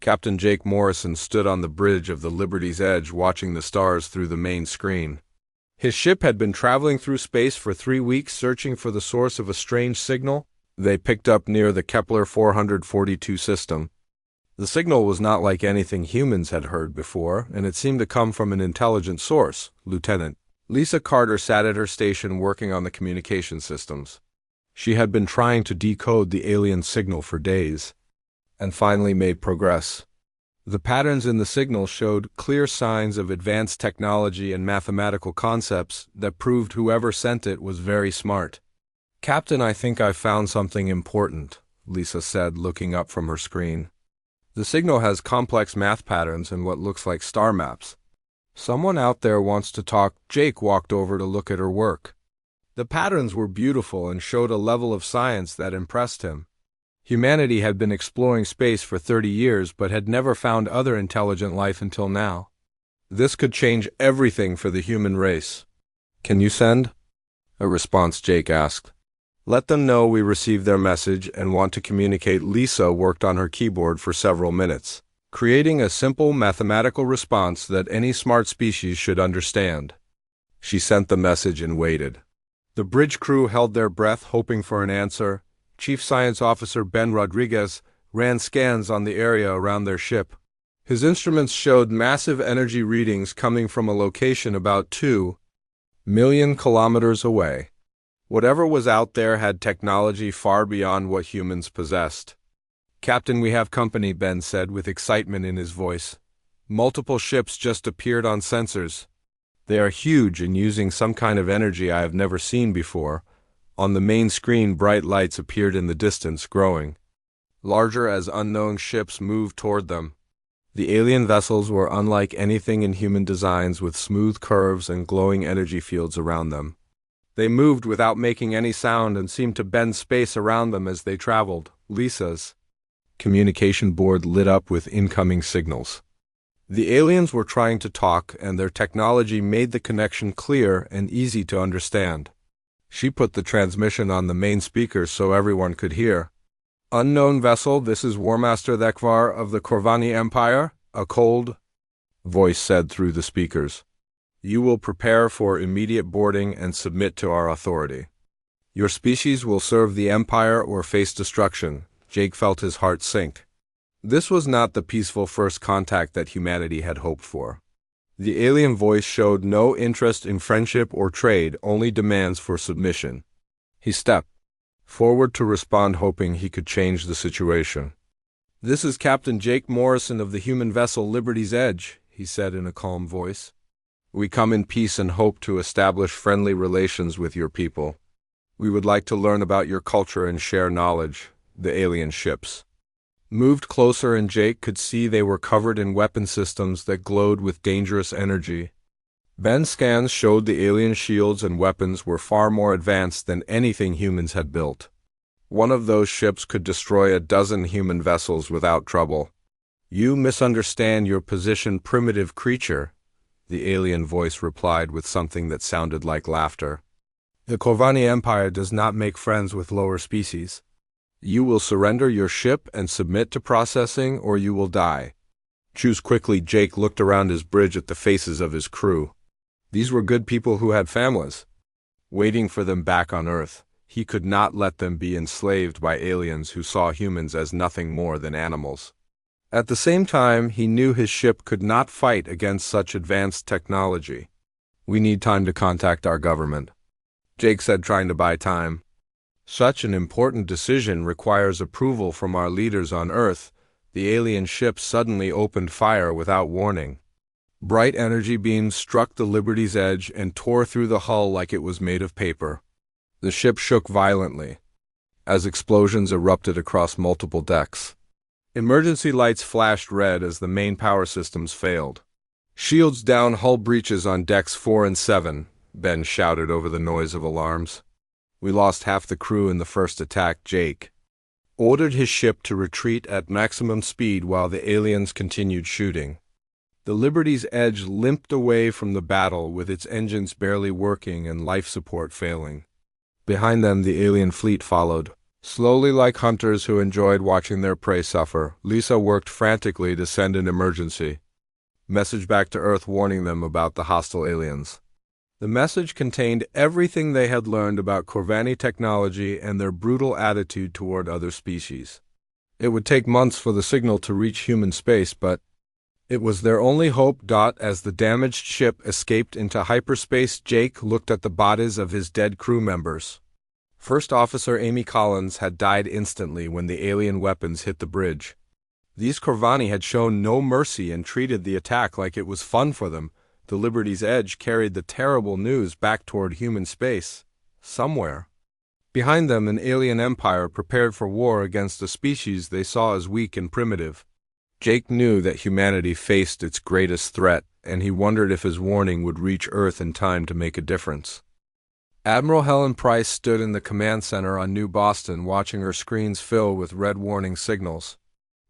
Captain Jake Morrison stood on the bridge of the Liberty's Edge watching the stars through the main screen. His ship had been traveling through space for 3 weeks searching for the source of a strange signal they picked up near the Kepler 442 system. The signal was not like anything humans had heard before, and it seemed to come from an intelligent source. Lieutenant Lisa Carter sat at her station working on the communication systems. She had been trying to decode the alien signal for days, and finally made progress. The patterns in the signal showed clear signs of advanced technology and mathematical concepts that proved whoever sent it was very smart. "Captain, I think I've found something important," Lisa said, looking up from her screen. "The signal has complex math patterns and what looks like star maps. Someone out there wants to talk." Jake walked over to look at her work. The patterns were beautiful and showed a level of science that impressed him. Humanity had been exploring space for 30 years but had never found other intelligent life until now. This could change everything for the human race. "Can you send?" a response Jake asked. "Let them know we received their message and want to communicate." Lisa worked on her keyboard for several minutes, creating a simple mathematical response that any smart species should understand. She sent the message and waited. The bridge crew held their breath, hoping for an answer. Chief Science Officer Ben Rodriguez ran scans on the area around their ship. His instruments showed massive energy readings coming from a location about 2 million kilometers away. Whatever was out there had technology far beyond what humans possessed. "Captain, we have company," Ben said with excitement in his voice. "Multiple ships just appeared on sensors. They are huge and using some kind of energy I have never seen before." On the main screen, bright lights appeared in the distance, growing larger as unknown ships moved toward them. The alien vessels were unlike anything in human designs, with smooth curves and glowing energy fields around them. They moved without making any sound and seemed to bend space around them as they traveled. Lisa's communication board lit up with incoming signals. The aliens were trying to talk, and their technology made the connection clear and easy to understand. She put the transmission on the main speakers so everyone could hear. "Unknown vessel, this is Warmaster Thekvar of the Corvani Empire," a cold voice said through the speakers. "You will prepare for immediate boarding and submit to our authority. Your species will serve the Empire or face destruction." Jake felt his heart sink. This was not the peaceful first contact that humanity had hoped for. The alien voice showed no interest in friendship or trade, only demands for submission. He stepped forward to respond, hoping he could change the situation. "This is Captain Jake Morrison of the human vessel Liberty's Edge," he said in a calm voice. "We come in peace and hope to establish friendly relations with your people. We would like to learn about your culture and share knowledge." The alien ships moved closer, and Jake could see they were covered in weapon systems that glowed with dangerous energy. Ben's scans showed the alien shields and weapons were far more advanced than anything humans had built. One of those ships could destroy a dozen human vessels without trouble. "You misunderstand your position, primitive creature," the alien voice replied with something that sounded like laughter. "The Corvani Empire does not make friends with lower species. You will surrender your ship and submit to processing, or you will die. Choose quickly." Jake looked around his bridge at the faces of his crew. These were good people who had families waiting for them back on Earth. He could not let them be enslaved by aliens who saw humans as nothing more than animals. At the same time, he knew his ship could not fight against such advanced technology. "We need time to contact our government," Jake said, trying to buy time. "Such an important decision requires approval from our leaders on Earth." The alien ship suddenly opened fire without warning. Bright energy beams struck the Liberty's Edge and tore through the hull like it was made of paper. The ship shook violently as explosions erupted across multiple decks. Emergency lights flashed red as the main power systems failed. "Shields down, hull breaches on decks 4 and 7, Ben shouted over the noise of alarms. "We lost half the crew in the first attack." Jake ordered his ship to retreat at maximum speed while the aliens continued shooting. The Liberty's Edge limped away from the battle with its engines barely working and life support failing. Behind them, the alien fleet followed, Slowly, like hunters who enjoyed watching their prey suffer, Lisa worked frantically to send an emergency message back to Earth warning them about the hostile aliens. The message contained everything they had learned about Corvani technology and their brutal attitude toward other species. It would take months for the signal to reach human space, but it was their only hope. As the damaged ship escaped into hyperspace, Jake looked at the bodies of his dead crew members. First Officer Amy Collins had died instantly when the alien weapons hit the bridge. These Corvani had shown no mercy and treated the attack like it was fun for them. The Liberty's Edge carried the terrible news back toward human space. Somewhere behind them, an alien empire prepared for war against a species they saw as weak and primitive. Jake knew that humanity faced its greatest threat, and he wondered if his warning would reach Earth in time to make a difference. Admiral Helen Price stood in the command center on New Boston, watching her screens fill with red warning signals.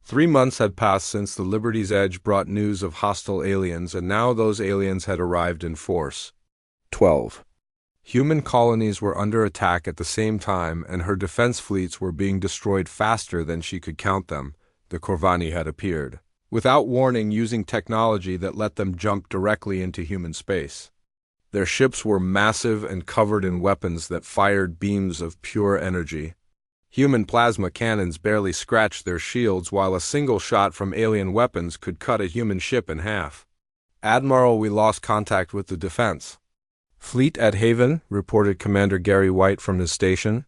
3 months had passed since the Liberty's Edge brought news of hostile aliens, and now those aliens had arrived in force. 12. Human colonies were under attack at the same time, and her defense fleets were being destroyed faster than she could count them. The Corvani had appeared, without warning, using technology that let them jump directly into human space. Their ships were massive and covered in weapons that fired beams of pure energy. Human plasma cannons barely scratched their shields, while a single shot from alien weapons could cut a human ship in half. "Admiral, we lost contact with the defense fleet at Haven," reported Commander Gary White from his station.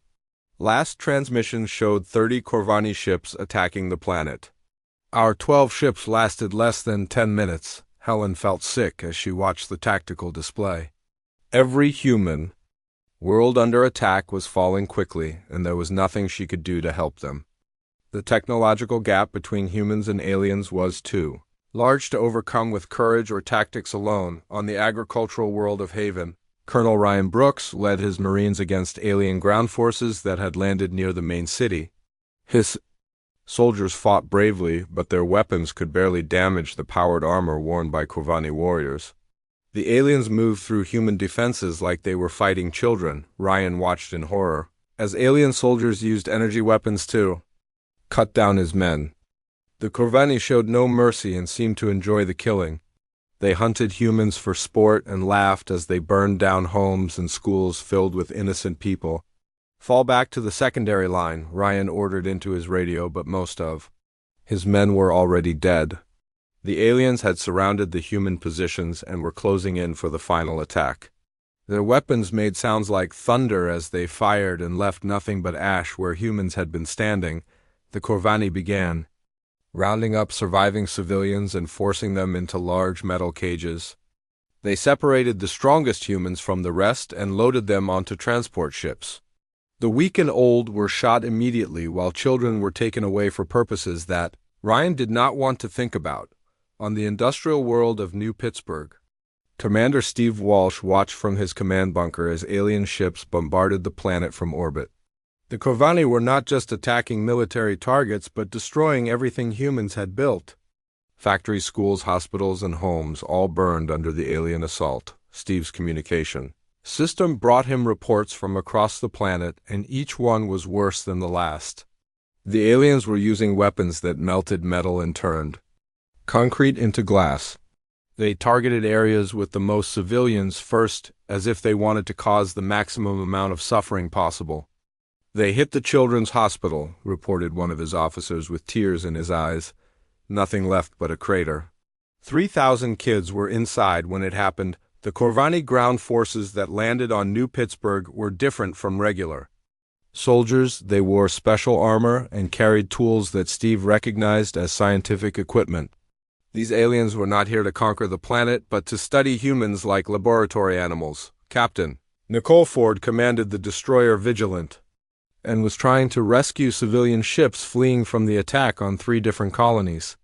Last transmission showed 30 Corvani ships attacking the planet. "Our 12 ships lasted less than 10 minutes. Helen felt sick as she watched the tactical display. Every human world under attack was falling quickly, and there was nothing she could do to help them. The technological gap between humans and aliens was too large to overcome with courage or tactics alone. On the agricultural world of Haven, Colonel Ryan Brooks led his Marines against alien ground forces that had landed near the main city. His soldiers fought bravely, but their weapons could barely damage the powered armor worn by Corvani warriors. The aliens moved through human defenses like they were fighting children. Ryan watched in horror as alien soldiers used energy weapons to cut down his men. The Corvani showed no mercy and seemed to enjoy the killing. They hunted humans for sport and laughed as they burned down homes and schools filled with innocent people. "Fall back to the secondary line," Ryan ordered into his radio, but most of his men were already dead. The aliens had surrounded the human positions and were closing in for the final attack. Their weapons made sounds like thunder as they fired and left nothing but ash where humans had been standing. The Corvani began rounding up surviving civilians and forcing them into large metal cages. They separated the strongest humans from the rest and loaded them onto transport ships. The weak and old were shot immediately, while children were taken away for purposes that Ryan did not want to think about. On the industrial world of New Pittsburgh, Commander Steve Walsh watched from his command bunker as alien ships bombarded the planet from orbit. The Corvani were not just attacking military targets, but destroying everything humans had built. Factories, schools, hospitals, and homes all burned under the alien assault. Steve's communication system brought him reports from across the planet, and each one was worse than the last. The aliens were using weapons that melted metal and turned concrete into glass. They targeted areas with the most civilians first, as if they wanted to cause the maximum amount of suffering possible. "They hit the children's hospital," reported one of his officers with tears in his eyes. Nothing left but a crater. 3,000 kids were inside when it happened. The Corvani ground forces that landed on New Pittsburgh were different from regular soldiers. They wore special armor and carried tools that Steve recognized as scientific equipment. These aliens were not here to conquer the planet, but to study humans like laboratory animals. Captain Nicole Ford commanded the destroyer Vigilant and was trying to rescue civilian ships fleeing from the attack on 3 different colonies.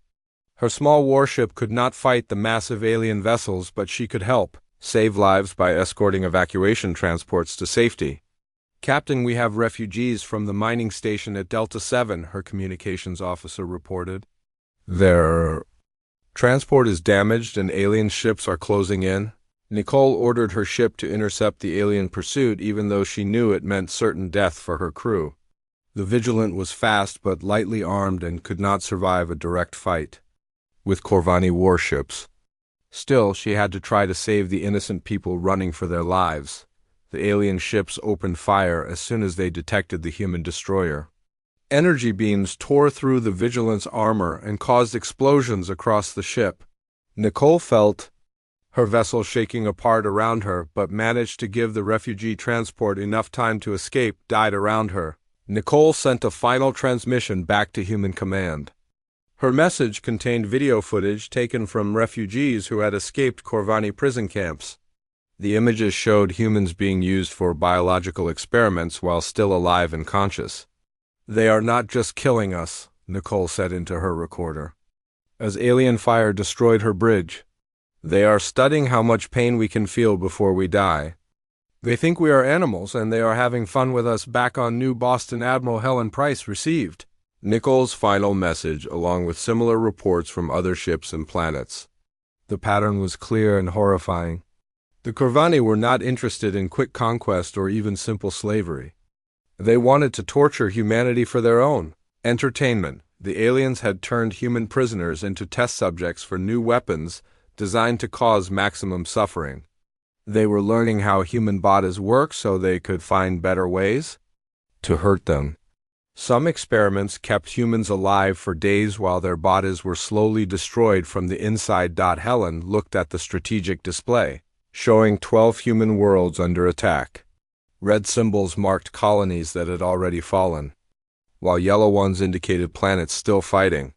Her small warship could not fight the massive alien vessels, but she could help save lives by escorting evacuation transports to safety. "Captain, we have refugees from the mining station at Delta 7, her communications officer reported. "Their transport is damaged and alien ships are closing in." Nicole ordered her ship to intercept the alien pursuit, even though she knew it meant certain death for her crew. The Vigilant was fast but lightly armed and could not survive a direct fight with Corvani warships. Still, she had to try to save the innocent people running for their lives. The alien ships opened fire as soon as they detected the human destroyer. Energy beams tore through the Vigilant's armor and caused explosions across the ship. Nicole felt her vessel shaking apart around her, but managed to give the refugee transport enough time to escape. Died around her. Nicole sent a final transmission back to Human Command. Her message contained video footage taken from refugees who had escaped Corvani prison camps. The images showed humans being used for biological experiments while still alive and conscious. "They are not just killing us," Nicole said into her recorder, as alien fire destroyed her bridge. "They are studying how much pain we can feel before we die. They think we are animals, and they are having fun with us." Back on New Boston, Admiral Helen Price received Nicole's final message, along with similar reports from other ships and planets. The pattern was clear and horrifying. The Corvani were not interested in quick conquest or even simple slavery. They wanted to torture humanity for their own entertainment. The aliens had turned human prisoners into test subjects for new weapons designed to cause maximum suffering. They were learning how human bodies work so they could find better ways to hurt them. Some experiments kept humans alive for days while their bodies were slowly destroyed from the inside. Helen looked at the strategic display, showing 12 human worlds under attack. Red symbols marked colonies that had already fallen, while yellow ones indicated planets still fighting.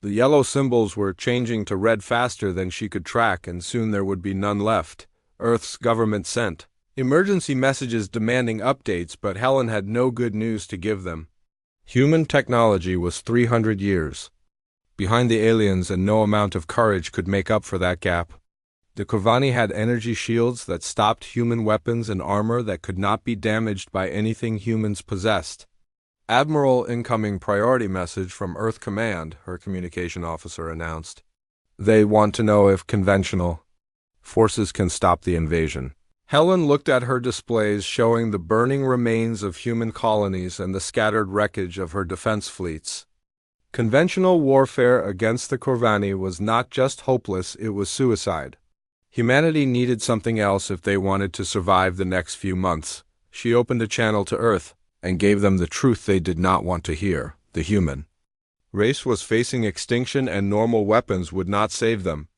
The yellow symbols were changing to red faster than she could track, and soon there would be none left. Earth's government sent emergency messages demanding updates, but Helen had no good news to give them. Human technology was 300 years behind the aliens, and no amount of courage could make up for that gap. The Corvani had energy shields that stopped human weapons and armor that could not be damaged by anything humans possessed. "Admiral, incoming priority message from Earth Command," her communication officer announced. "They want to know if conventional forces can stop the invasion." Helen looked at her displays showing the burning remains of human colonies and the scattered wreckage of her defense fleets. Conventional warfare against the Corvani was not just hopeless, it was suicide. Humanity needed something else if they wanted to survive the next few months. She opened a channel to Earth and gave them the truth they did not want to hear. The human race was facing extinction, and normal weapons would not save them.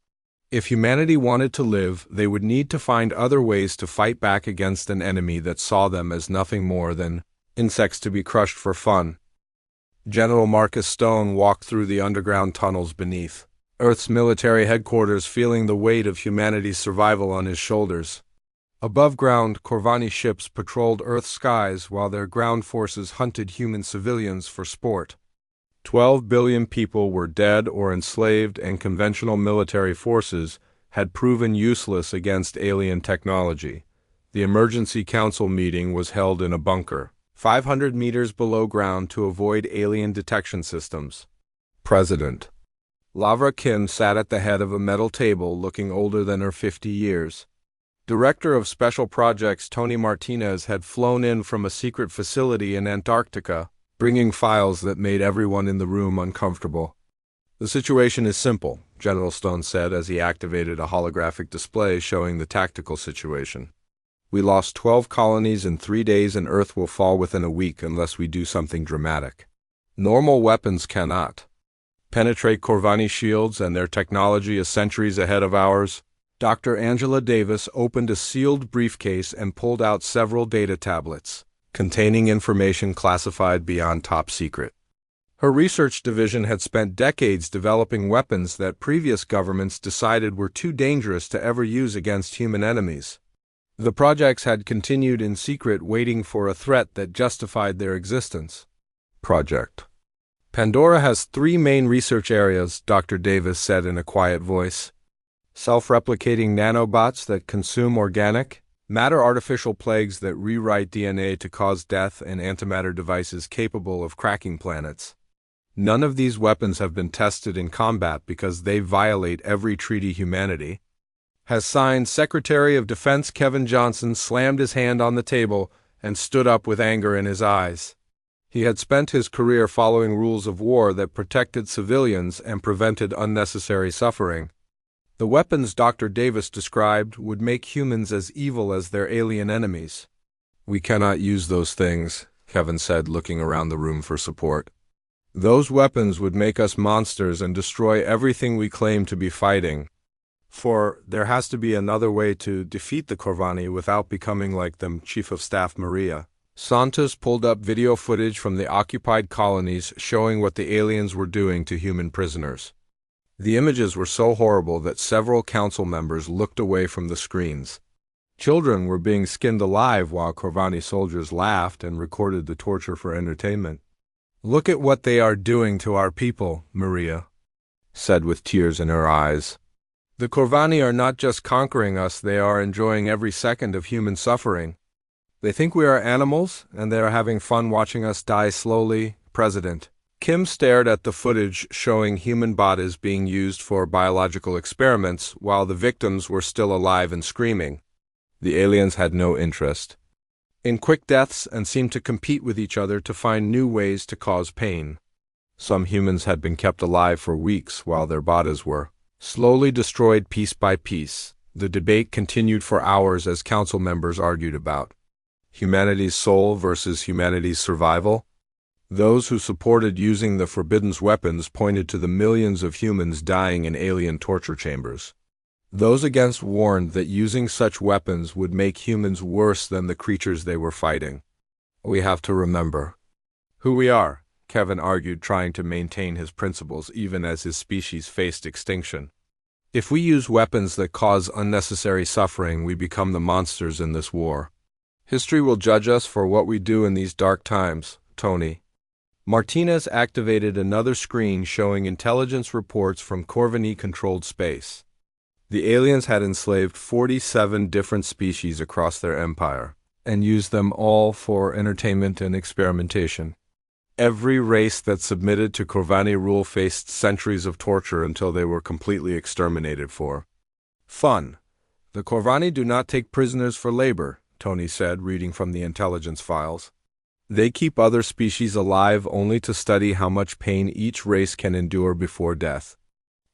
If humanity wanted to live, they would need to find other ways to fight back against an enemy that saw them as nothing more than insects to be crushed for fun. General Marcus Stone walked through the underground tunnels beneath Earth's military headquarters, feeling the weight of humanity's survival on his shoulders. Above ground, Corvani ships patrolled Earth's skies while their ground forces hunted human civilians for sport. 12 billion people were dead or enslaved, and conventional military forces had proven useless against alien technology. The emergency council meeting was held in a bunker, 500 meters below ground, to avoid alien detection systems. President Lavra Kim sat at the head of a metal table, looking older than her 50 years. Director of Special Projects Tony Martinez had flown in from a secret facility in Antarctica, bringing files that made everyone in the room uncomfortable. "The situation is simple," General Stone said as he activated a holographic display showing the tactical situation. "We lost 12 colonies in 3 days, and Earth will fall within a week unless we do something dramatic. Normal weapons cannot penetrate Corvani shields, and their technology is centuries ahead of ours." Dr. Angela Davis opened a sealed briefcase and pulled out several data tablets containing information classified beyond top secret. Her research division had spent decades developing weapons that previous governments decided were too dangerous to ever use against human enemies. The projects had continued in secret, waiting for a threat that justified their existence. Project Pandora has 3 main research areas, Dr. Davis said in a quiet voice. Self-replicating nanobots that consume organic matter, artificial plagues that rewrite DNA to cause death, and antimatter devices capable of cracking planets. None of these weapons have been tested in combat because they violate every treaty humanity has signed. Secretary of Defense Kevin Johnson slammed his hand on the table and stood up with anger in his eyes. He had spent his career following rules of war that protected civilians and prevented unnecessary suffering. The weapons Dr. Davis described would make humans as evil as their alien enemies. "We cannot use those things," Kevin said, looking around the room for support. "Those weapons would make us monsters and destroy everything we claim to be fighting. For there has to be another way to defeat the Corvani without becoming like them." Chief of Staff Maria Santos pulled up video footage from the occupied colonies showing what the aliens were doing to human prisoners. The images were so horrible that several council members looked away from the screens. Children were being skinned alive while Corvani soldiers laughed and recorded the torture for entertainment. "Look at what they are doing to our people," Maria said with tears in her eyes. "The Corvani are not just conquering us, they are enjoying every second of human suffering. They think we are animals, and they are having fun watching us die slowly." President Kim stared at the footage showing human bodies being used for biological experiments while the victims were still alive and screaming. The aliens had no interest in quick deaths and seemed to compete with each other to find new ways to cause pain. Some humans had been kept alive for weeks while their bodies were slowly destroyed piece by piece. The debate continued for hours as council members argued about humanity's soul versus humanity's survival. Those who supported using the forbidden weapons pointed to the millions of humans dying in alien torture chambers. Those against warned that using such weapons would make humans worse than the creatures they were fighting. "We have to remember who we are," Kevin argued, trying to maintain his principles even as his species faced extinction. "If we use weapons that cause unnecessary suffering, we become the monsters in this war. History will judge us for what we do in these dark times." Tony Martinez activated another screen showing intelligence reports from Corvini-controlled space. The aliens had enslaved 47 different species across their empire and used them all for entertainment and experimentation. Every race that submitted to Corvani rule faced centuries of torture until they were completely exterminated for fun. "The Corvani do not take prisoners for labor," Tony said, reading from the intelligence files. "They keep other species alive only to study how much pain each race can endure before death.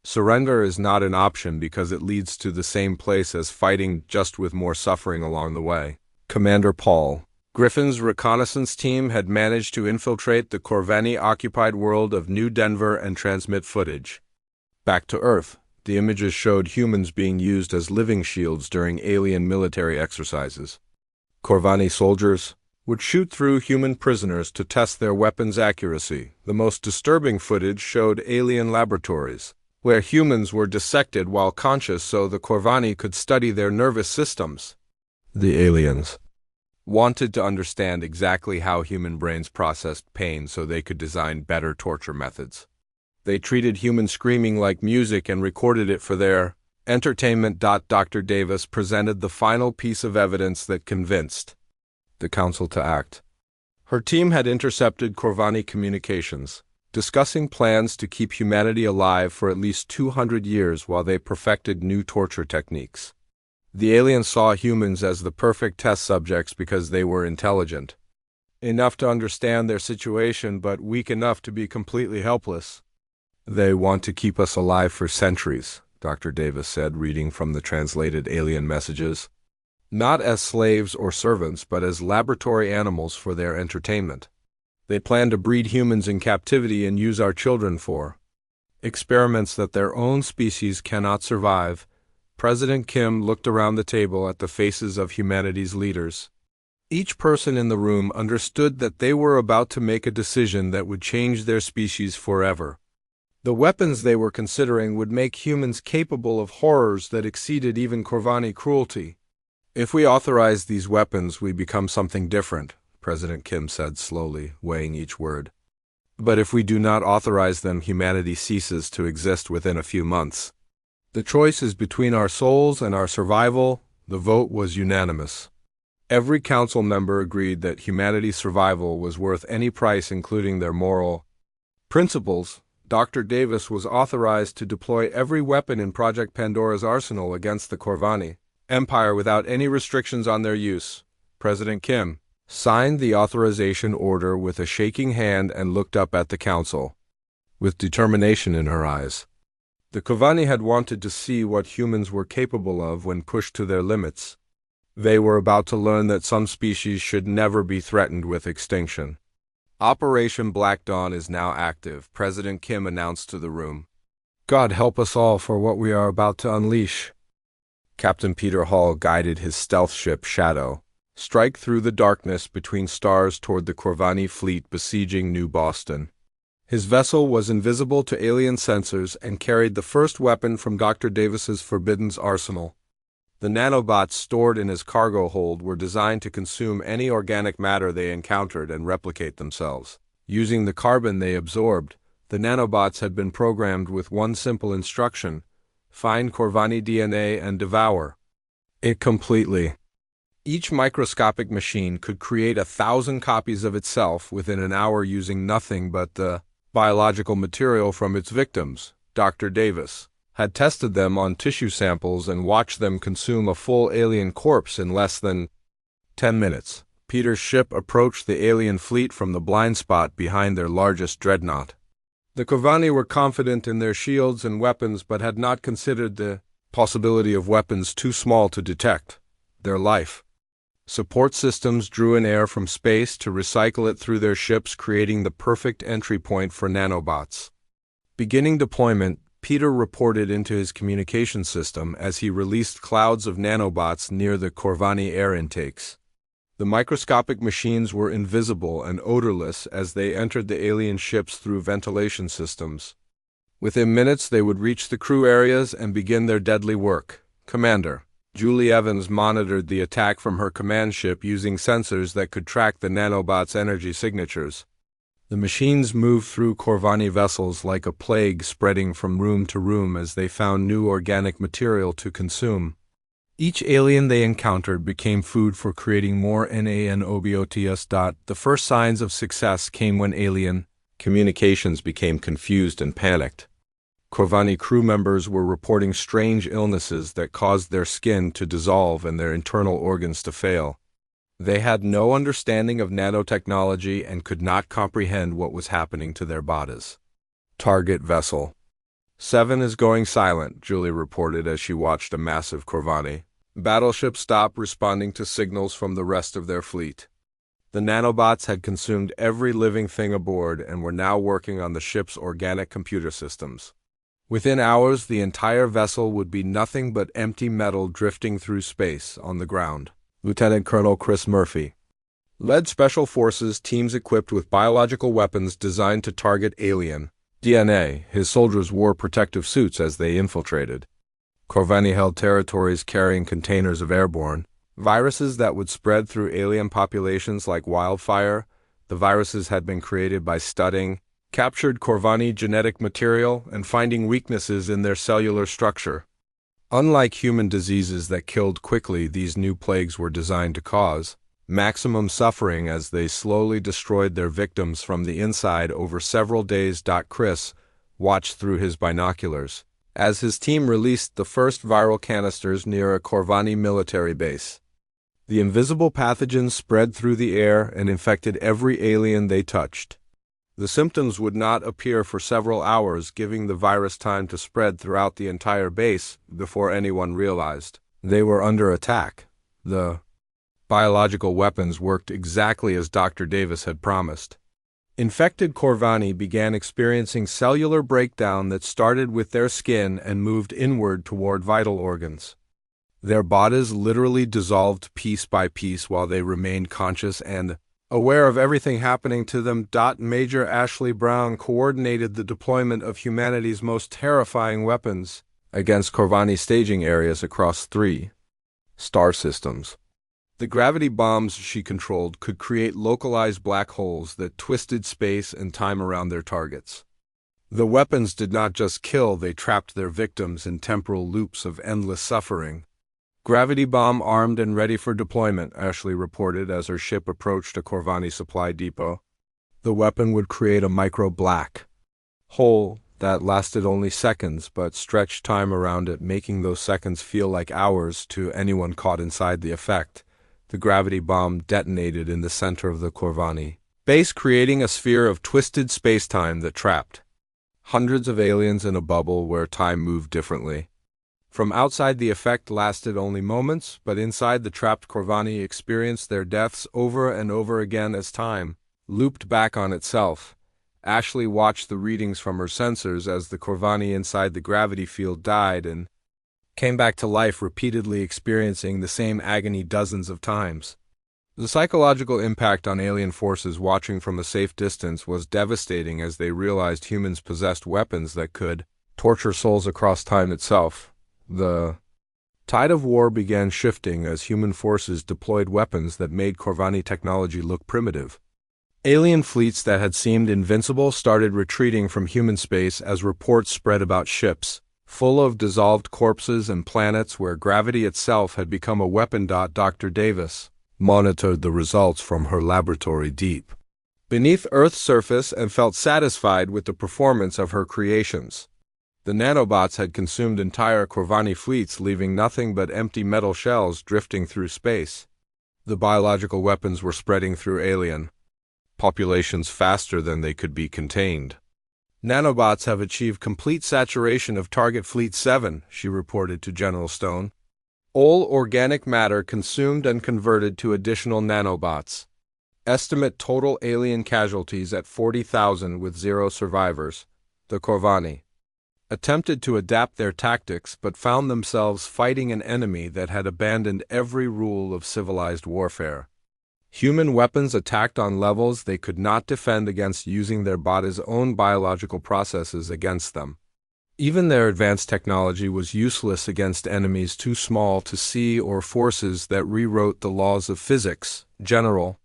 Surrender is not an option because it leads to the same place as fighting, just with more suffering along the way." Commander Paul Griffin's reconnaissance team had managed to infiltrate the Corvani-occupied world of New Denver and transmit footage back to Earth. The images showed humans being used as living shields during alien military exercises. Corvani soldiers would shoot through human prisoners to test their weapons' accuracy. The most disturbing footage showed alien laboratories, where humans were dissected while conscious so the Corvani could study their nervous systems. The aliens wanted to understand exactly how human brains processed pain so they could design better torture methods. They treated human screaming like music and recorded it for their entertainment. Dr. Davis presented the final piece of evidence that convinced the council to act. Her team had intercepted Corvani communications, discussing plans to keep humanity alive for at least 200 years while they perfected new torture techniques. The aliens saw humans as the perfect test subjects because they were intelligent enough to understand their situation but weak enough to be completely helpless. "They want to keep us alive for centuries," Dr. Davis said, reading from the translated alien messages. "Not as slaves or servants, but as laboratory animals for their entertainment. They plan to breed humans in captivity and use our children for experiments that their own species cannot survive." President Kim looked around the table at the faces of humanity's leaders. Each person in the room understood that they were about to make a decision that would change their species forever. The weapons they were considering would make humans capable of horrors that exceeded even Corvani cruelty. "If we authorize these weapons, we become something different," President Kim said slowly, weighing each word. "But if we do not authorize them, humanity ceases to exist within a few months. The choice is between our souls and our survival." The vote was unanimous. Every council member agreed that humanity's survival was worth any price, including their moral principles. Dr. Davis was authorized to deploy every weapon in Project Pandora's arsenal against the Corvani Empire without any restrictions on their use. President Kim signed the authorization order with a shaking hand and looked up at the council, with determination in her eyes. The Kovanni had wanted to see what humans were capable of when pushed to their limits. They were about to learn that some species should never be threatened with extinction. Operation Black Dawn is now active, President Kim announced to the room. God help us all for what we are about to unleash. Captain Peter Hall guided his stealth ship Shadow, strike through the darkness between stars toward the Corvani fleet besieging New Boston. His vessel was invisible to alien sensors and carried the first weapon from Dr. Davis's Forbidden's arsenal. The nanobots stored in his cargo hold were designed to consume any organic matter they encountered and replicate themselves. Using the carbon they absorbed, the nanobots had been programmed with one simple instruction: find Corvani DNA and devour it completely. Each microscopic machine could create 1,000 copies of itself within an hour using nothing but the biological material from its victims. Dr. Davis had tested them on tissue samples and watched them consume a full alien corpse in less than 10 minutes. Peter's ship approached the alien fleet from the blind spot behind their largest dreadnought. The Kovanni were confident in their shields and weapons but had not considered the possibility of weapons too small to detect: their life. Support systems drew in air from space to recycle it through their ships, creating the perfect entry point for nanobots. Beginning deployment, Peter reported into his communication system as he released clouds of nanobots near the Corvani air intakes. The microscopic machines were invisible and odorless as they entered the alien ships through ventilation systems. Within minutes, they would reach the crew areas and begin their deadly work. Commander Julie Evans monitored the attack from her command ship using sensors that could track the nanobots' energy signatures. The machines moved through Corvani vessels like a plague, spreading from room to room as they found new organic material to consume. Each alien they encountered became food for creating more nanobots. The first signs of success came when alien communications became confused and panicked. Corvani crew members were reporting strange illnesses that caused their skin to dissolve and their internal organs to fail. They had no understanding of nanotechnology and could not comprehend what was happening to their bodies. Target vessel 7 is going silent, Julie reported as she watched a massive Corvani battleship stop, responding to signals from the rest of their fleet. The nanobots had consumed every living thing aboard and were now working on the ship's organic computer systems. Within hours, the entire vessel would be nothing but empty metal drifting through space on the ground. Lieutenant Colonel Chris Murphy led Special Forces teams equipped with biological weapons designed to target alien DNA. His soldiers wore protective suits as they infiltrated Corvani held territories, carrying containers of airborne viruses that would spread through alien populations like wildfire. The viruses had been created by studying captured Corvani genetic material and finding weaknesses in their cellular structure. Unlike human diseases that killed quickly, these new plagues were designed to cause maximum suffering as they slowly destroyed their victims from the inside over several days. Chris watched through his binoculars as his team released the first viral canisters near a Corvani military base. The invisible pathogens spread through the air and infected every alien they touched. The symptoms would not appear for several hours, giving the virus time to spread throughout the entire base before anyone realized they were under attack. The biological weapons worked exactly as Dr. Davis had promised. Infected Corvani began experiencing cellular breakdown that started with their skin and moved inward toward vital organs. Their bodies literally dissolved piece by piece while they remained conscious and aware of everything happening to them. Major Ashley Brown coordinated the deployment of humanity's most terrifying weapons against Corvani staging areas across 3 star systems. The gravity bombs she controlled could create localized black holes that twisted space and time around their targets. The weapons did not just kill, they trapped their victims in temporal loops of endless suffering. Gravity bomb armed and ready for deployment, Ashley reported as her ship approached a Corvani supply depot. The weapon would create a micro-black hole that lasted only seconds but stretched time around it, making those seconds feel like hours to anyone caught inside the effect. The gravity bomb detonated in the center of the Corvani base, creating a sphere of twisted space-time that trapped hundreds of aliens in a bubble where time moved differently. From outside, the effect lasted only moments, but inside, the trapped Corvani experienced their deaths over and over again as time looped back on itself. Ashley watched the readings from her sensors as the Corvani inside the gravity field died and came back to life, repeatedly experiencing the same agony dozens of times. The psychological impact on alien forces watching from a safe distance was devastating as they realized humans possessed weapons that could torture souls across time itself. The tide of war began shifting as human forces deployed weapons that made Corvani technology look primitive. Alien fleets that had seemed invincible started retreating from human space as reports spread about ships full of dissolved corpses and planets where gravity itself had become a weapon. Dr. Davis monitored the results from her laboratory deep beneath Earth's surface and felt satisfied with the performance of her creations. The nanobots had consumed entire Corvani fleets, leaving nothing but empty metal shells drifting through space. The biological weapons were spreading through alien populations faster than they could be contained. Nanobots have achieved complete saturation of Target Fleet 7, she reported to General Stone. All organic matter consumed and converted to additional nanobots. Estimate total alien casualties at 40,000 with 0 survivors. The Corvani attempted to adapt their tactics but found themselves fighting an enemy that had abandoned every rule of civilized warfare. Human weapons attacked on levels they could not defend against, using their body's own biological processes against them. Even their advanced technology was useless against enemies too small to see or forces that rewrote the laws of physics. General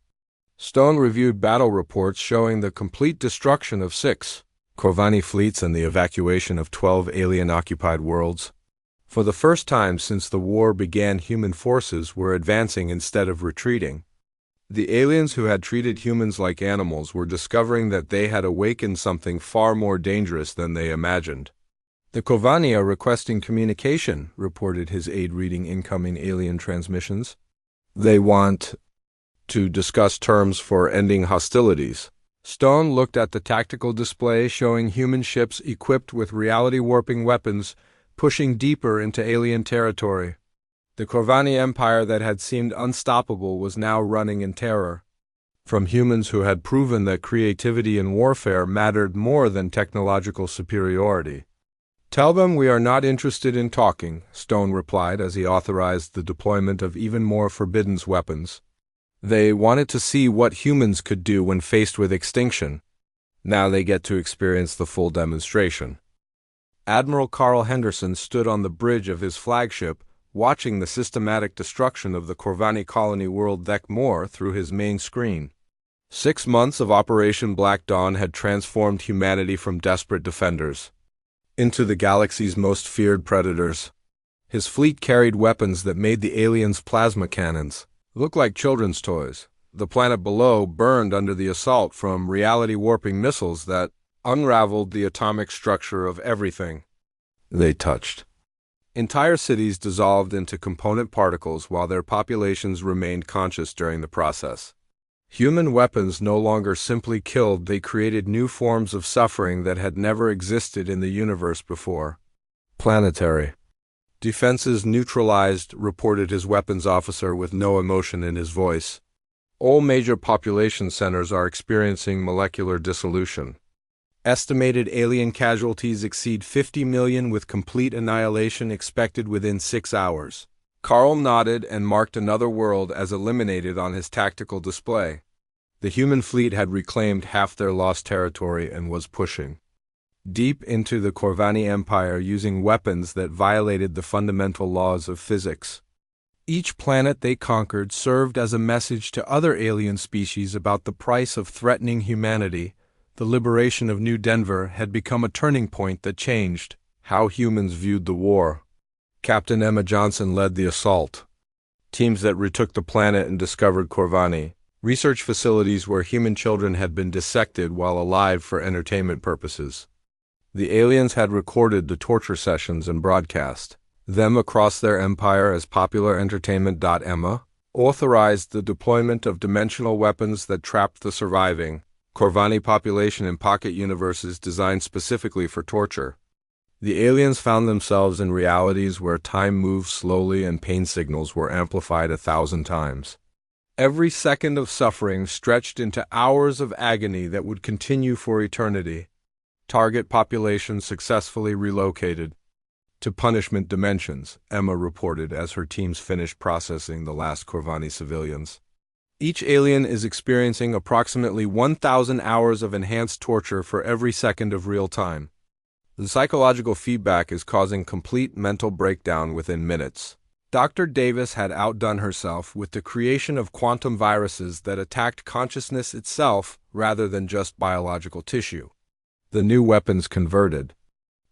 Stone reviewed battle reports showing the complete destruction of 6 Corvani fleets and the evacuation of 12 alien-occupied worlds. For the first time since the war began, human forces were advancing instead of retreating. The aliens who had treated humans like animals were discovering that they had awakened something far more dangerous than they imagined. The Corvani are requesting communication, reported his aide reading incoming alien transmissions. They want to discuss terms for ending hostilities. Stone looked at the tactical display showing human ships equipped with reality-warping weapons pushing deeper into alien territory. The Corvani Empire that had seemed unstoppable was now running in terror from humans who had proven that creativity in warfare mattered more than technological superiority. Tell them we are not interested in talking, Stone replied as he authorized the deployment of even more forbidden weapons. They wanted to see what humans could do when faced with extinction. Now they get to experience the full demonstration. Admiral Carl Henderson stood on the bridge of his flagship, watching the systematic destruction of the Corvani colony world deck more through his main screen. 6 months of Operation Black Dawn had transformed humanity from desperate defenders into the galaxy's most feared predators. His fleet carried weapons that made the aliens' plasma cannons look like children's toys. The planet below burned under the assault from reality-warping missiles that unraveled the atomic structure of everything they touched. Entire cities dissolved into component particles while their populations remained conscious during the process. Human weapons no longer simply killed, they created new forms of suffering that had never existed in the universe before. Planetary defenses neutralized, reported his weapons officer with no emotion in his voice. All major population centers are experiencing molecular dissolution. Estimated alien casualties exceed 50 million with complete annihilation expected within 6 hours. Carl nodded and marked another world as eliminated on his tactical display. The human fleet had reclaimed half their lost territory and was pushing deep into the Corvani Empire using weapons that violated the fundamental laws of physics. Each planet they conquered served as a message to other alien species about the price of threatening humanity. The liberation of New Denver had become a turning point that changed how humans viewed the war. Captain Emma Johnson led the assault. Teams that retook the planet and discovered Corvani research facilities where human children had been dissected while alive for entertainment purposes. The aliens had recorded the torture sessions and broadcast them across their empire as popular entertainment. Emma authorized the deployment of dimensional weapons that trapped the surviving Corvani population in pocket universes designed specifically for torture. The aliens found themselves in realities where time moved slowly and pain signals were amplified 1,000 times. Every second of suffering stretched into hours of agony that would continue for eternity. Target population successfully relocated to punishment dimensions, Emma reported as her teams finished processing the last Corvani civilians. Each alien is experiencing approximately 1,000 hours of enhanced torture for every second of real time. The psychological feedback is causing complete mental breakdown within minutes. Dr. Davis had outdone herself with the creation of quantum viruses that attacked consciousness itself rather than just biological tissue. The new weapons converted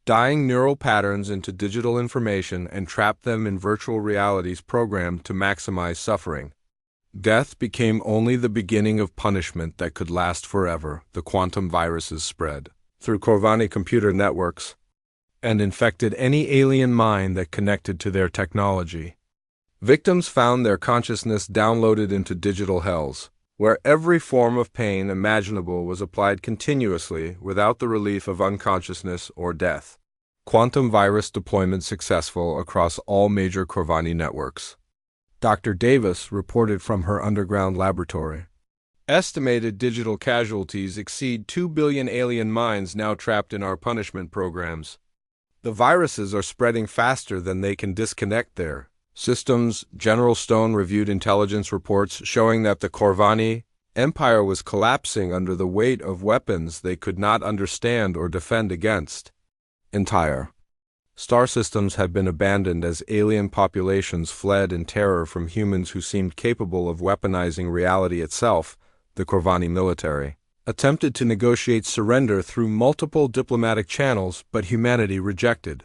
dying neural patterns into digital information and trapped them in virtual realities programmed to maximize suffering. Death became only the beginning of punishment that could last forever. The quantum viruses spread through Corvani computer networks and infected any alien mind that connected to their technology. Victims found their consciousness downloaded into digital hells, where every form of pain imaginable was applied continuously without the relief of unconsciousness or death. Quantum virus deployment successful across all major Corvani networks. Dr. Davis reported from her underground laboratory. Estimated digital casualties exceed 2 billion alien minds now trapped in our punishment programs. The viruses are spreading faster than they can disconnect their systems. General Stone reviewed intelligence reports showing that the Corvani Empire was collapsing under the weight of weapons they could not understand or defend against. Entire star systems had been abandoned as alien populations fled in terror from humans who seemed capable of weaponizing reality itself. The Corvani military attempted to negotiate surrender through multiple diplomatic channels, but humanity rejected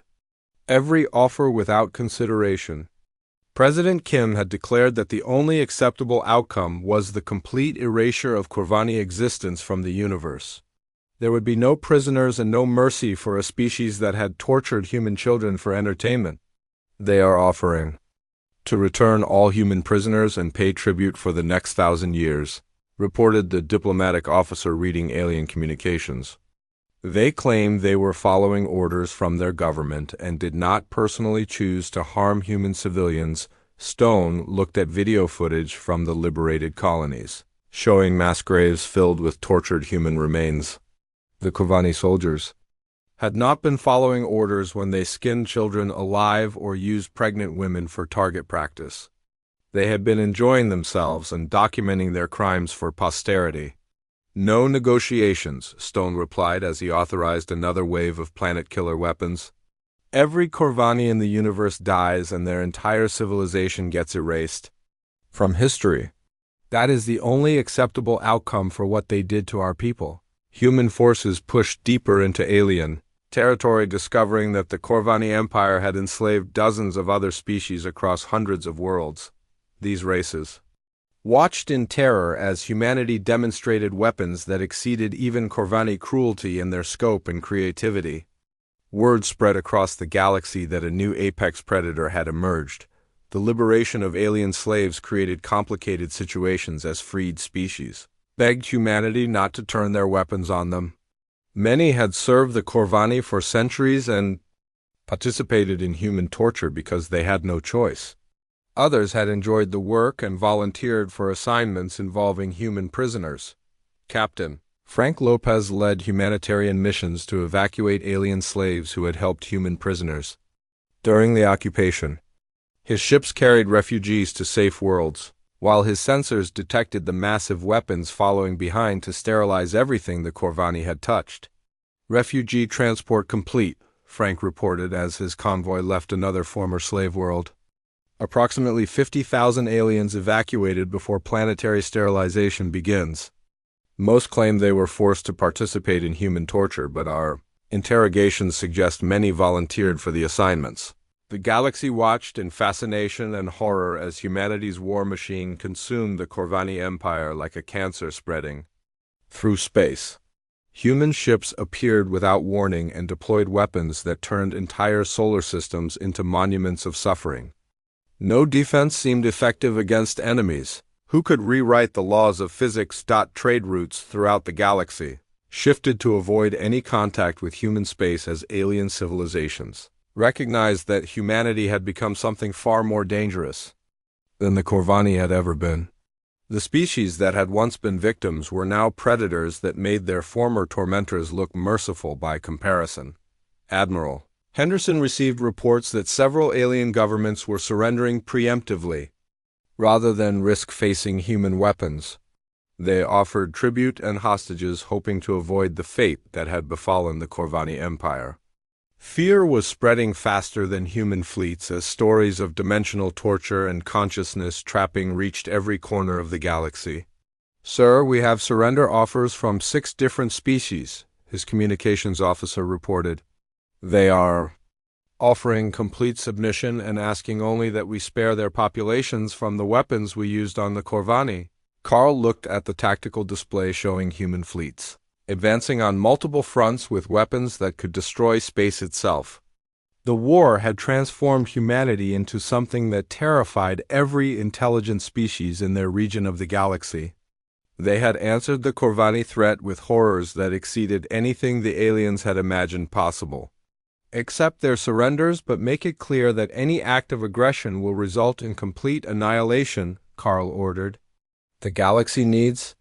every offer without consideration. President Kim had declared that the only acceptable outcome was the complete erasure of Corvani existence from the universe. There would be no prisoners and no mercy for a species that had tortured human children for entertainment. They are offering to return all human prisoners and pay tribute for the next 1,000 years, reported the diplomatic officer reading alien communications. They claimed they were following orders from their government and did not personally choose to harm human civilians. Stone looked at video footage from the liberated colonies, showing mass graves filled with tortured human remains. The Corvani soldiers had not been following orders when they skinned children alive or used pregnant women for target practice. They had been enjoying themselves and documenting their crimes for posterity. No negotiations, Stone replied as he authorized another wave of planet-killer weapons. Every Corvani in the universe dies and their entire civilization gets erased from history. That is the only acceptable outcome for what they did to our people. Human forces pushed deeper into alien territory, discovering that the Corvani Empire had enslaved dozens of other species across hundreds of worlds. These races watched in terror as humanity demonstrated weapons that exceeded even Corvani cruelty in their scope and creativity. Word spread across the galaxy that a new apex predator had emerged. The liberation of alien slaves created complicated situations as freed species begged humanity not to turn their weapons on them. Many had served the Corvani for centuries and participated in human torture because they had no choice. Others had enjoyed the work and volunteered for assignments involving human prisoners. Captain Frank Lopez led humanitarian missions to evacuate alien slaves who had helped human prisoners during the occupation. His ships carried refugees to safe worlds, while his sensors detected the massive weapons following behind to sterilize everything the Corvani had touched. Refugee transport complete, Frank reported as his convoy left another former slave world. Approximately 50,000 aliens evacuated before planetary sterilization begins. Most claim they were forced to participate in human torture, but our interrogations suggest many volunteered for the assignments. The galaxy watched in fascination and horror as humanity's war machine consumed the Corvani Empire like a cancer spreading through space. Human ships appeared without warning and deployed weapons that turned entire solar systems into monuments of suffering. No defense seemed effective against enemies. Who could rewrite the laws of physics? Trade routes throughout the galaxy shifted to avoid any contact with human space as alien civilizations recognized that humanity had become something far more dangerous than the Corvani had ever been. The species that had once been victims were now predators that made their former tormentors look merciful by comparison. Admiral Henderson received reports that several alien governments were surrendering preemptively, rather than risk facing human weapons. They offered tribute and hostages, hoping to avoid the fate that had befallen the Corvani Empire. Fear was spreading faster than human fleets as stories of dimensional torture and consciousness trapping reached every corner of the galaxy. "Sir, we have surrender offers from 6 different species," his communications officer reported. "They are offering complete submission and asking only that we spare their populations from the weapons we used on the Corvani." Carl looked at the tactical display showing human fleets advancing on multiple fronts with weapons that could destroy space itself. The war had transformed humanity into something that terrified every intelligent species in their region of the galaxy. They had answered the Corvani threat with horrors that exceeded anything the aliens had imagined possible. "Accept their surrenders, but make it clear that any act of aggression will result in complete annihilation," Carl ordered. "The galaxy needs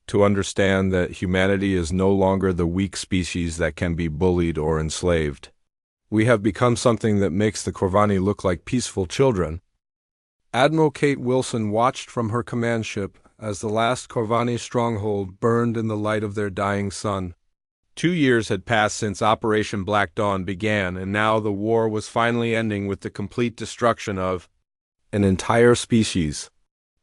to understand that humanity is no longer the weak species that can be bullied or enslaved. We have become something that makes the Corvani look like peaceful children." Admiral Kate Wilson watched from her command ship as the last Corvani stronghold burned in the light of their dying sun. 2 years had passed since Operation Black Dawn began, and now the war was finally ending with the complete destruction of an entire species.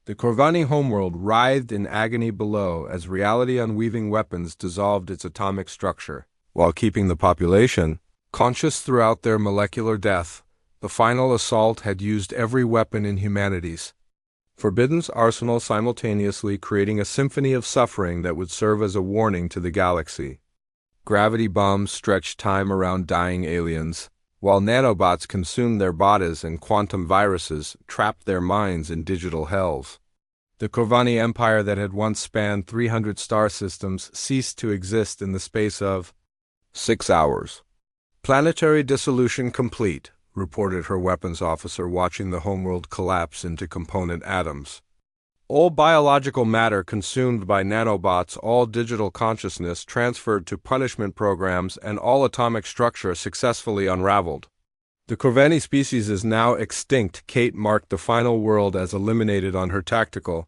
The Corvani homeworld writhed in agony below as reality unweaving weapons dissolved its atomic structure, while keeping the population conscious throughout their molecular death. The final assault had used every weapon in humanity's forbidden arsenal, simultaneously creating a symphony of suffering that would serve as a warning to the galaxy. Gravity bombs stretched time around dying aliens, while nanobots consumed their bodies and quantum viruses trapped their minds in digital hells. The Corvani Empire that had once spanned 300 star systems ceased to exist in the space of 6 hours. "Planetary dissolution complete," reported her weapons officer, watching the homeworld collapse into component atoms. "All biological matter consumed by nanobots, all digital consciousness transferred to punishment programs, and all atomic structure successfully unraveled. The Corvani species is now extinct." Kate marked the final world as eliminated on her tactical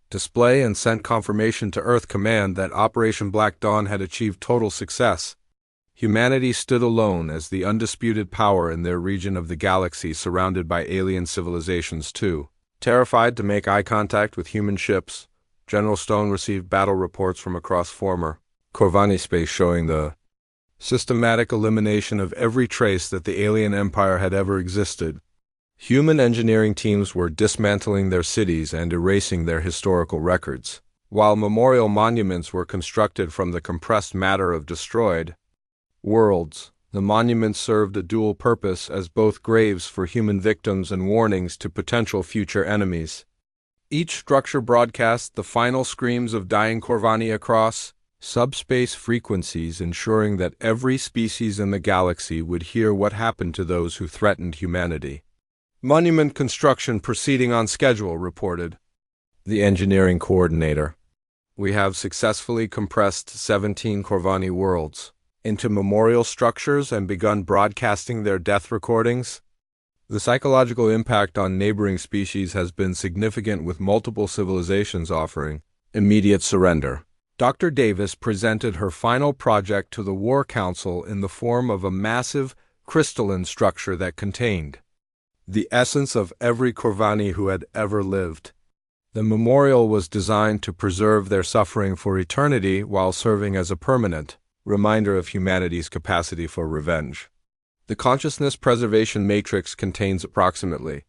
display and sent confirmation to Earth Command that Operation Black Dawn had achieved total success. Humanity stood alone as the undisputed power in their region of the galaxy, surrounded by alien civilizations too terrified to make eye contact with human ships. General Stone received battle reports from across former Corvani space showing the systematic elimination of every trace that the alien empire had ever existed. Human engineering teams were dismantling their cities and erasing their historical records, while memorial monuments were constructed from the compressed matter of destroyed worlds. The monuments served a dual purpose as both graves for human victims and warnings to potential future enemies. Each structure broadcast the final screams of dying Corvani across subspace frequencies, ensuring that every species in the galaxy would hear what happened to those who threatened humanity. "Monument construction proceeding on schedule," reported the engineering coordinator. "We have successfully compressed 17 Corvani worlds into memorial structures and begun broadcasting their death recordings. The psychological impact on neighboring species has been significant, with multiple civilizations offering immediate surrender." Dr. Davis presented her final project to the War Council in the form of a massive crystalline structure that contained the essence of every Corvani who had ever lived. The memorial was designed to preserve their suffering for eternity while serving as a permanent reminder of humanity's capacity for revenge. The consciousness preservation matrix contains approximately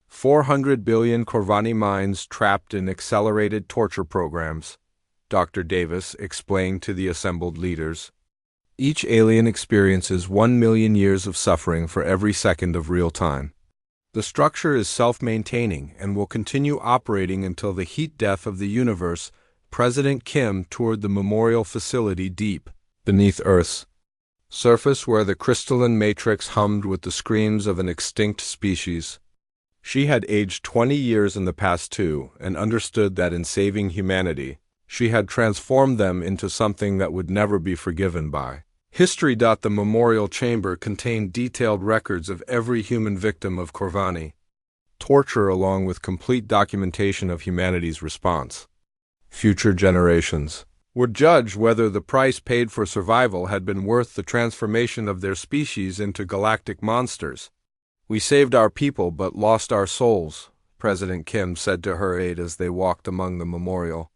400 billion Corvani minds trapped in accelerated torture programs, Dr. Davis explained to the assembled leaders. Each alien experiences 1 million years of suffering for every second of real time. The structure is self-maintaining and will continue operating until the heat death of the universe. President Kim toured the memorial facility deep beneath Earth's surface where the crystalline matrix hummed with the screams of an extinct species. She had aged 20 years in the past too, and understood that in saving humanity, she had transformed them into something that would never be forgiven by history. The memorial chamber contained detailed records of every human victim of Corvani torture along with complete documentation of humanity's response. Future generations would judge whether the price paid for survival had been worth the transformation of their species into galactic monsters. "We saved our people but lost our souls," President Kim said to her aide as they walked among the memorial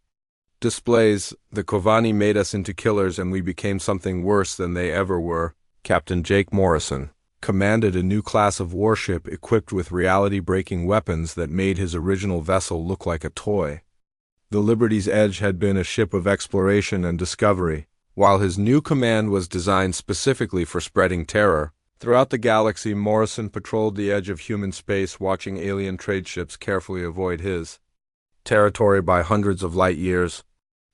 displays. "The Corvani made us into killers and we became something worse than they ever were." Captain Jake Morrison commanded a new class of warship equipped with reality-breaking weapons that made his original vessel look like a toy. The Liberty's Edge had been a ship of exploration and discovery, while his new command was designed specifically for spreading terror. Throughout the galaxy, Morrison patrolled the edge of human space, watching alien trade ships carefully avoid his territory by hundreds of light years.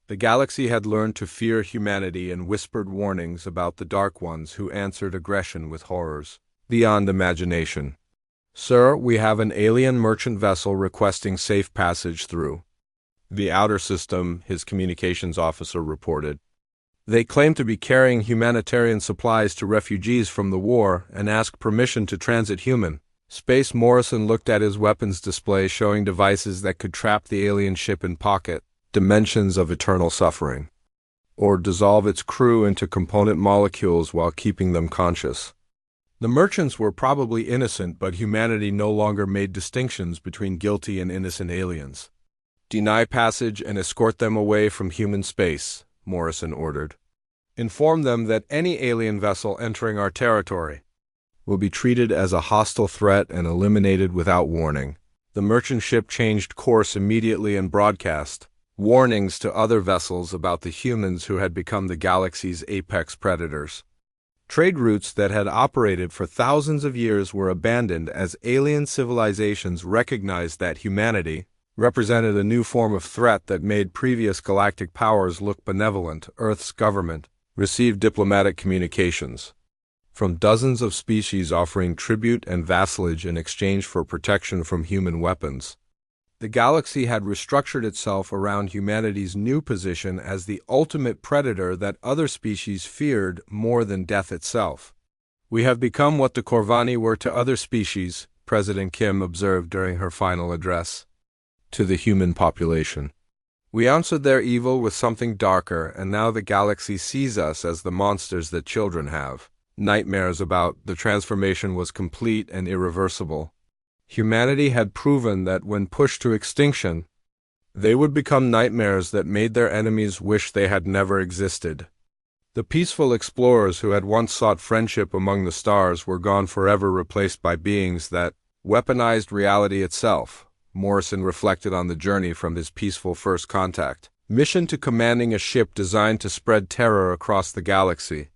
The galaxy had learned to fear humanity and whispered warnings about the Dark Ones who answered aggression with horrors beyond imagination. "Sir, we have an alien merchant vessel requesting safe passage through the outer system," his communications officer reported. "They claim to be carrying humanitarian supplies to refugees from the war and ask permission to transit human space." Morrison looked at his weapons display showing devices that could trap the alien ship in pocket dimensions of eternal suffering, or dissolve its crew into component molecules while keeping them conscious. The merchants were probably innocent, but humanity no longer made distinctions between guilty and innocent aliens. "Deny passage and escort them away from human space," Morrison ordered. "Inform them that any alien vessel entering our territory will be treated as a hostile threat and eliminated without warning." The merchant ship changed course immediately and broadcast warnings to other vessels about the humans who had become the galaxy's apex predators. Trade routes that had operated for thousands of years were abandoned as alien civilizations recognized that humanity represented a new form of threat that made previous galactic powers look benevolent. Earth's government received diplomatic communications from dozens of species offering tribute and vassalage in exchange for protection from human weapons. The galaxy had restructured itself around humanity's new position as the ultimate predator that other species feared more than death itself. "We have become what the Corvani were to other species," President Kim observed during her final address to the human population. "We answered their evil with something darker, and now the galaxy sees us as the monsters that children have nightmares about." The transformation was complete and irreversible. Humanity had proven that when pushed to extinction, they would become nightmares that made their enemies wish they had never existed. The peaceful explorers who had once sought friendship among the stars were gone forever, replaced by beings that weaponized reality itself. Morrison reflected on the journey from his peaceful first contact mission to commanding a ship designed to spread terror across the galaxy.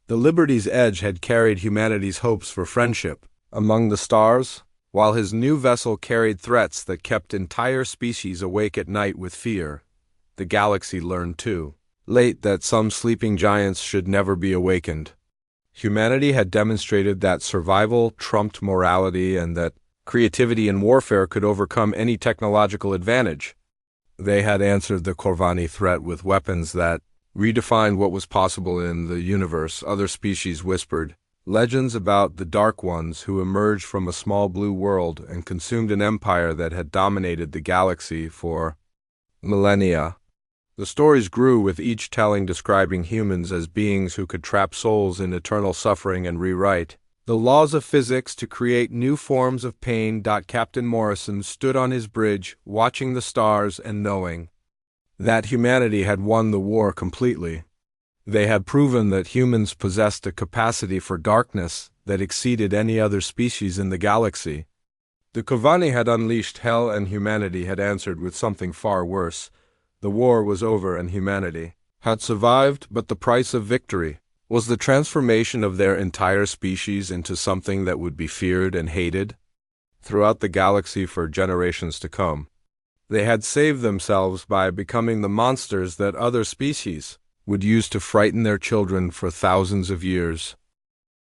The Liberty's Edge had carried humanity's hopes for friendship among the stars, while his new vessel carried threats that kept entire species awake at night with fear. The galaxy learned too late that some sleeping giants should never be awakened. Humanity had demonstrated that survival trumped morality and that creativity in warfare could overcome any technological advantage. They had answered the Corvani threat with weapons that redefined what was possible in the universe. Other species whispered legends about the Dark Ones who emerged from a small blue world and consumed an empire that had dominated the galaxy for millennia. The stories grew, with each telling describing humans as beings who could trap souls in eternal suffering and rewrite the laws of physics to create new forms of pain. Captain Morrison stood on his bridge, watching the stars and knowing that humanity had won the war completely. They had proven that humans possessed a capacity for darkness that exceeded any other species in the galaxy. The Corvani had unleashed hell and humanity had answered with something far worse. The war was over and humanity had survived, but the price of victory was the transformation of their entire species into something that would be feared and hated. throughout the galaxy for generations to come. They had saved themselves by becoming the monsters that other species would use to frighten their children for thousands of years.